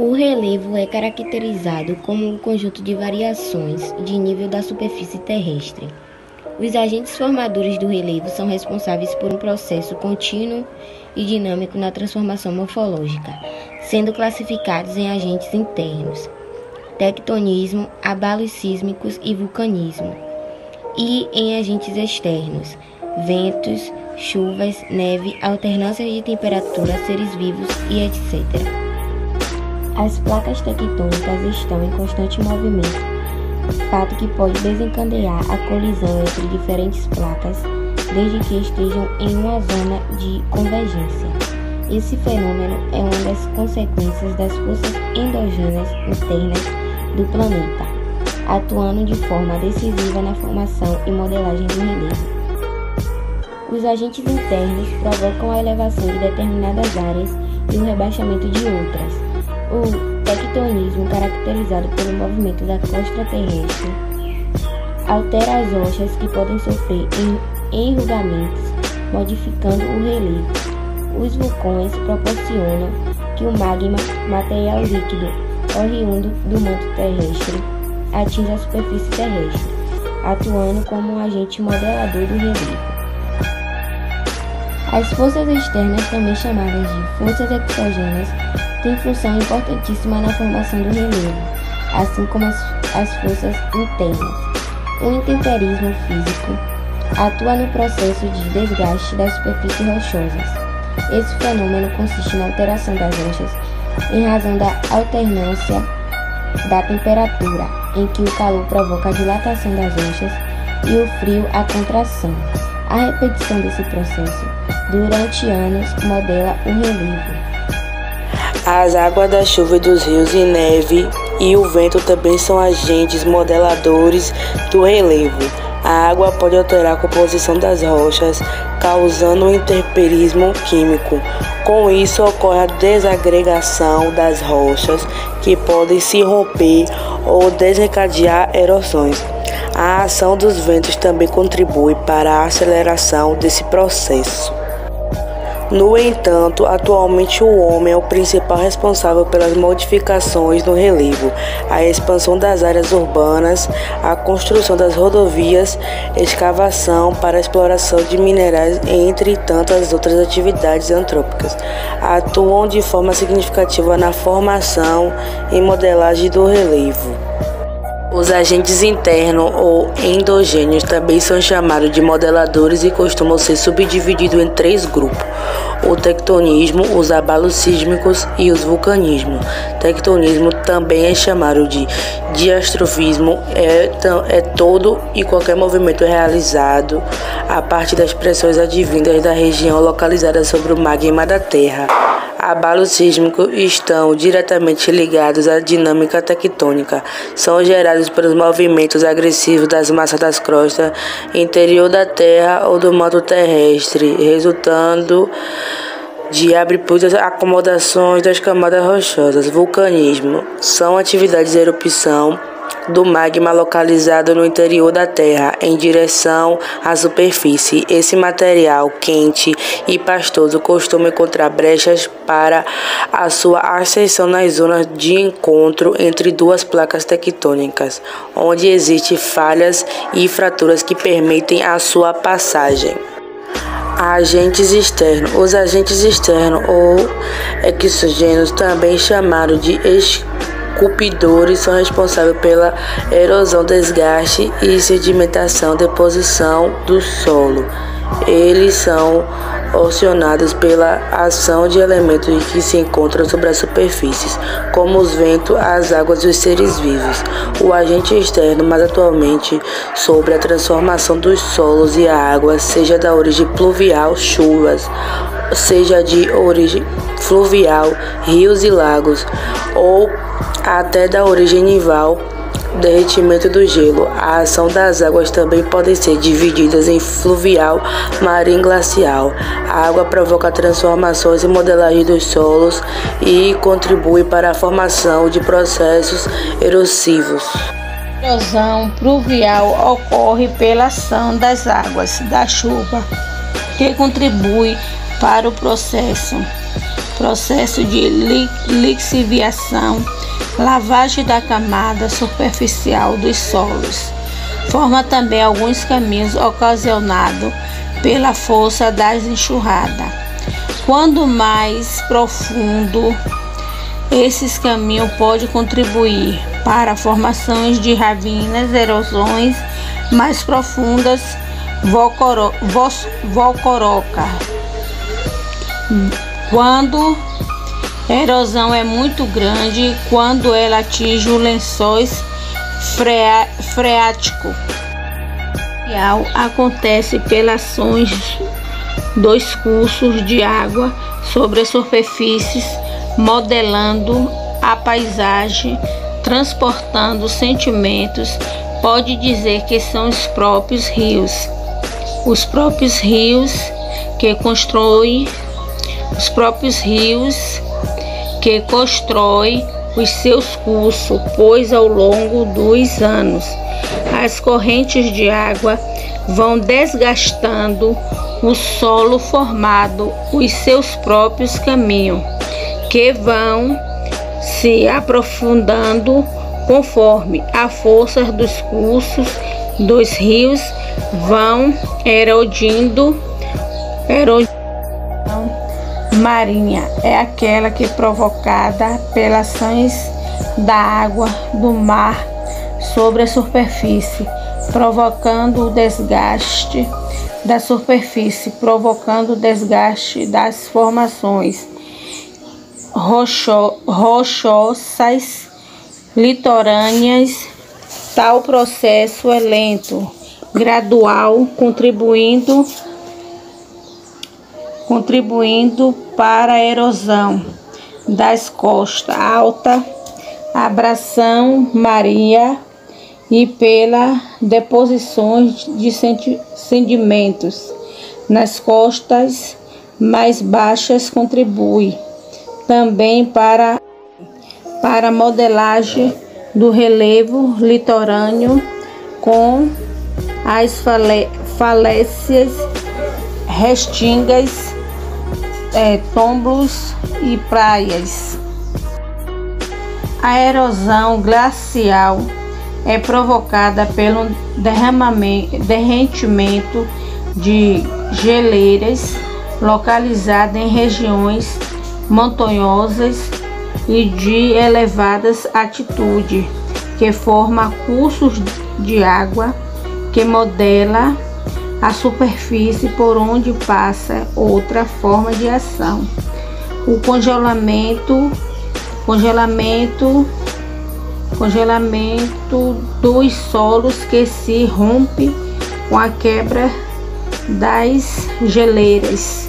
O relevo é caracterizado como um conjunto de variações de nível da superfície terrestre. Os agentes formadores do relevo são responsáveis por um processo contínuo e dinâmico na transformação morfológica, sendo classificados em agentes internos, tectonismo, abalos sísmicos e vulcanismo, e em agentes externos, ventos, chuvas, neve, alternâncias de temperatura, seres vivos e etc. As placas tectônicas estão em constante movimento, fato que pode desencadear a colisão entre diferentes placas, desde que estejam em uma zona de convergência. Esse fenômeno é uma das consequências das forças endógenas internas do planeta, atuando de forma decisiva na formação e modelagem do relevo. Os agentes internos provocam a elevação de determinadas áreas e o rebaixamento de outras. O tectonismo, caracterizado pelo movimento da crosta terrestre, altera as rochas que podem sofrer enrugamentos, modificando o relevo. Os vulcões proporcionam que o magma, material líquido oriundo do manto terrestre, atinja a superfície terrestre, atuando como um agente modelador do relevo. As forças externas, também chamadas de forças exógenas, têm função importantíssima na formação do relevo, assim como as forças internas. O intemperismo físico atua no processo de desgaste das superfícies rochosas. Esse fenômeno consiste na alteração das rochas em razão da alternância da temperatura, em que o calor provoca a dilatação das rochas e o frio a contração. A repetição desse processo durante anos modela o relevo. As águas da chuva e dos rios e neve e o vento também são agentes modeladores do relevo. A água pode alterar a composição das rochas, causando um intemperismo químico. Com isso, ocorre a desagregação das rochas, que podem se romper ou desencadear erosões. A ação dos ventos também contribui para a aceleração desse processo. No entanto, atualmente o homem é o principal responsável pelas modificações no relevo, a expansão das áreas urbanas, a construção das rodovias, escavação para a exploração de minerais, entre tantas outras atividades antrópicas, atuam de forma significativa na formação e modelagem do relevo. Os agentes internos ou endogêneos também são chamados de modeladores e costumam ser subdivididos em 3 grupos: o tectonismo, os abalos sísmicos e os vulcanismos. Tectonismo também é chamado de diastrofismo, é todo e qualquer movimento realizado a partir das pressões advindas da região localizada sobre o magma da Terra. Abalos sísmicos estão diretamente ligados à dinâmica tectônica. São gerados pelos movimentos agressivos das massas das crostas interior da Terra ou do manto terrestre, resultando de abruptas acomodações das camadas rochosas. Vulcanismo são atividades de erupção do magma localizado no interior da Terra em direção à superfície. Esse material quente e pastoso costuma encontrar brechas para a sua ascensão nas zonas de encontro entre 2 placas tectônicas, onde existem falhas e fraturas que permitem a sua passagem. Agentes externos. Os agentes externos ou exógenos, também chamados de esculpidores, são responsáveis pela erosão, desgaste e sedimentação, deposição do solo. Eles são ocasionados pela ação de elementos que se encontram sobre as superfícies, como os ventos, as águas e os seres vivos. O agente externo, mais atualmente, sobre a transformação dos solos e a água, seja da origem pluvial, chuvas, seja de origem fluvial, rios e lagos, ou até da origem nival, derretimento do gelo. A ação das águas também pode ser divididas em fluvial, marinho e glacial. A água provoca transformações e modelagem dos solos e contribui para a formação de processos erosivos. A erosão pluvial ocorre pela ação das águas da chuva, que contribui para o processo processo de lixiviação, lavagem da camada superficial dos solos. Forma também alguns caminhos ocasionados pela força das enxurradas. Quando mais profundo, esses caminhos podem contribuir para formações de ravinas, erosões mais profundas, volcoroca. Quando a erosão é muito grande, quando ela atinge os lençóis freáticos, acontece pelas ações dos cursos de água sobre as superfícies, modelando a paisagem, transportando sentimentos. Pode dizer que são os próprios rios que constroem os seus cursos, pois ao longo dos anos as correntes de água vão desgastando o solo, formando os seus próprios caminhos, que vão se aprofundando conforme a força dos cursos dos rios vão erodindo. Marinha é aquela que é provocada pelas ações da água do mar sobre a superfície, provocando o desgaste da superfície, provocando o desgaste das formações rochosas litorâneas. Tal processo é lento, gradual, contribuindo para a erosão das costas altas, abração marinha e pela deposição de sedimentos nas costas mais baixas. Contribui também para a modelagem do relevo litorâneo com as falécias, restingas, tombos e praias. A erosão glacial é provocada pelo derretimento de geleiras localizadas em regiões montanhosas e de elevadas altitude, que forma cursos de água que modela a superfície por onde passa outra forma de ação. O congelamento dos solos, que se rompe com a quebra das geleiras.